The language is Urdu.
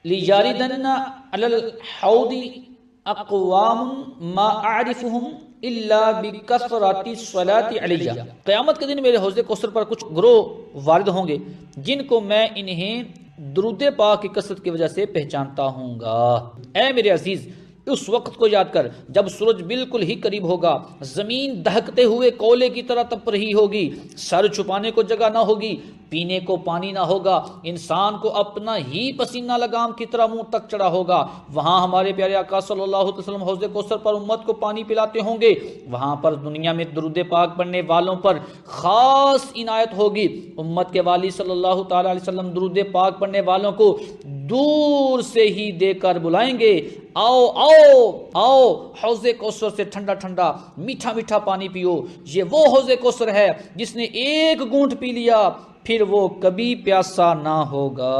لیجاردن علی الحوض اقوام ما اعرفهم الا بکثرۃ الصلاۃ علیہ، قیامت کے دن میرے حوض کوثر پر کچھ گروہ وارد ہوں گے جن کو میں انہیں درود پاک کی کثرت کی وجہ سے پہچانتا ہوں گا۔ اے میرے عزیز، اس وقت کو یاد کر جب سورج بالکل ہی قریب ہوگا، زمین دہکتے ہوئے کولے کی طرح تپ رہی ہوگی، سر چھپانے کو جگہ نہ ہوگی، پینے کو پانی نہ ہوگا، انسان کو اپنا ہی پسینہ لگام کی طرح منہ تک چڑھا ہوگا۔ وہاں ہمارے پیارے آقا صلی اللہ علیہ وسلم حوض کوثر پر امت کو پانی پلاتے ہوں گے۔ وہاں پر دنیا میں درود پاک پڑھنے والوں پر خاص عنایت ہوگی۔ امت کے والی صلی اللہ تعالی علیہ وسلم درود پاک پڑھنے والوں کو دور سے ہی دے کر بلائیں گے، آؤ آؤ آؤ حوض کوثر سے ٹھنڈا ٹھنڈا میٹھا میٹھا پانی پیو۔ یہ وہ حوض کوثر ہے جس نے ایک گھونٹ پی لیا پھر وہ کبھی پیاسا نہ ہوگا۔